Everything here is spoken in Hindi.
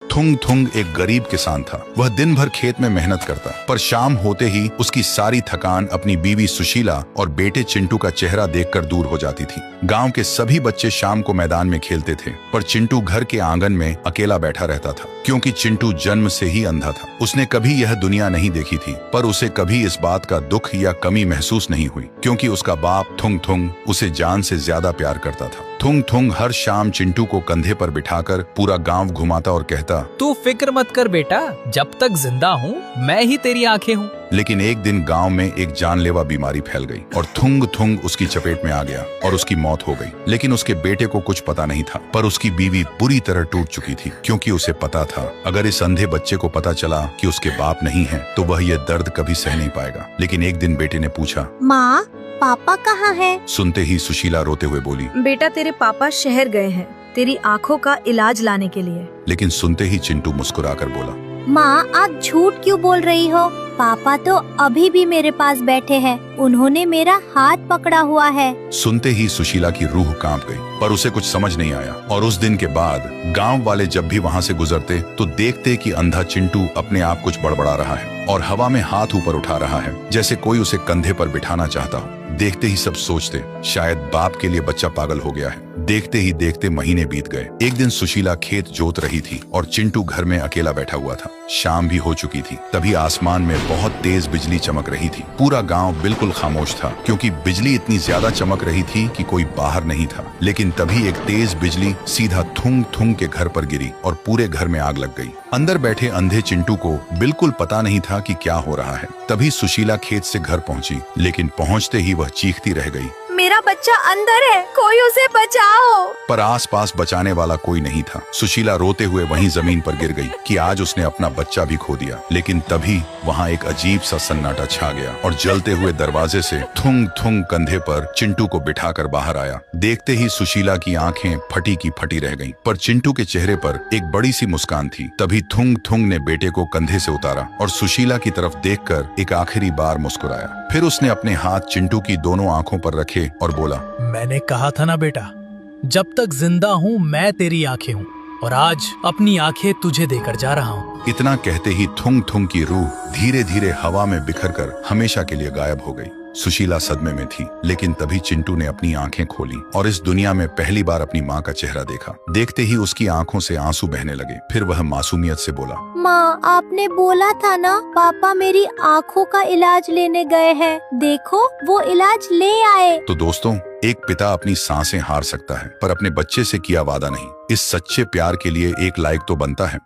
थुंग थुंग एक गरीब किसान था। वह दिन भर खेत में मेहनत करता, पर शाम होते ही उसकी सारी थकान अपनी बीवी सुशीला और बेटे चिंटू का चेहरा देखकर दूर हो जाती थी। गांव के सभी बच्चे शाम को मैदान में खेलते थे, पर चिंटू घर के आंगन में अकेला बैठा रहता था, क्योंकि चिंटू जन्म से ही अंधा था। उसने कभी यह दुनिया नहीं देखी थी, पर उसे कभी इस बात का दुख या कमी महसूस नहीं हुई, क्योंकि उसका बाप थुंग थुंग उसे जान से ज्यादा प्यार करता था। थुंग थुंग हर शाम चिंटू को कंधे पर बिठाकर पूरा गांव घुमाता और कहता, तू फिक्र मत कर बेटा, जब तक जिंदा हूँ मैं ही तेरी आंखें हूँ। लेकिन एक दिन गांव में एक जानलेवा बीमारी फैल गई और थुंग थुंग उसकी चपेट में आ गया और उसकी मौत हो गई। लेकिन उसके बेटे को कुछ पता नहीं था, पर उसकी बीवी बुरी तरह टूट चुकी थी, क्योंकि उसे पता था अगर इस अंधे बच्चे को पता चला कि उसके बाप नहीं है तो वह यह दर्द कभी सह नहीं पाएगा। लेकिन एक दिन बेटे ने पूछा, माँ, पापा कहाँ है? सुनते ही सुशीला रोते हुए बोली, बेटा तेरे पापा शहर गए हैं तेरी आँखों का इलाज लाने के लिए। लेकिन सुनते ही चिंटू मुस्कुराकर बोला, माँ, आप झूठ क्यों बोल रही हो? पापा तो अभी भी मेरे पास बैठे हैं, उन्होंने मेरा हाथ पकड़ा हुआ है। सुनते ही सुशीला की रूह कांप गई, पर उसे कुछ समझ नहीं आया। और उस दिन के बाद गांव वाले जब भी वहां से गुजरते तो देखते कि अंधा चिंटू अपने आप कुछ बड़बड़ा रहा है और हवा में हाथ ऊपर उठा रहा है, जैसे कोई उसे कंधे पर बिठाना चाहता हो। देखते ही सब सोचते शायद बाप के लिए बच्चा पागल हो गया है। देखते ही देखते महीने बीत गए। एक दिन सुशीला खेत जोत रही थी और चिंटू घर में अकेला बैठा हुआ था। शाम भी हो चुकी थी। तभी आसमान में बहुत तेज बिजली चमक रही थी। पूरा गांव बिल्कुल खामोश था, क्योंकि बिजली इतनी ज्यादा चमक रही थी कि कोई बाहर नहीं था। लेकिन तभी एक तेज बिजली सीधा थुंग थुंग के घर पर गिरी और पूरे घर में आग लग गई। अंदर बैठे अंधे चिंटू को बिल्कुल पता नहीं था कि क्या हो रहा है। तभी सुशीला खेत से घर पहुंची, लेकिन पहुंचते ही वह चीखती रह गई, मेरा बच्चा अंदर है, कोई उसे बचाओ। पर आसपास बचाने वाला कोई नहीं था। सुशीला रोते हुए वहीं जमीन पर गिर गई कि आज उसने अपना बच्चा भी खो दिया। लेकिन तभी वहां एक अजीब सा सन्नाटा छा गया और जलते हुए दरवाजे से थुंग थुंग कंधे पर चिंटू को बिठाकर बाहर आया। देखते ही सुशीला की आंखें फटी की फटी रह गईं, पर चिंटू के चेहरे पर एक बड़ी सी मुस्कान थी। तभी थुंग थुंग ने बेटे को कंधे से उतारा और सुशीला की तरफ देखकर एक आखिरी बार मुस्कुराया। फिर उसने अपने हाथ चिंटू की दोनों आंखों पर रखे और बोला, मैंने कहा था ना बेटा, जब तक जिंदा हूँ मैं तेरी आंखें हूँ, और आज अपनी आंखें तुझे देकर जा रहा हूँ। इतना कहते ही थुंग थुंग की रूह धीरे धीरे हवा में बिखरकर हमेशा के लिए गायब हो गई। सुशीला सदमे में थी, लेकिन तभी चिंटू ने अपनी आंखें खोली और इस दुनिया में पहली बार अपनी माँ का चेहरा देखा। देखते ही उसकी आंखों से आंसू बहने लगे। फिर वह मासूमियत से बोला, माँ, आपने बोला था ना पापा मेरी आँखों का इलाज लेने गए हैं, देखो वो इलाज ले आए। तो दोस्तों, एक पिता अपनी सांसें हार सकता है, पर अपने बच्चे से किया वादा नहीं। इस सच्चे प्यार के लिए एक लाइक तो बनता है।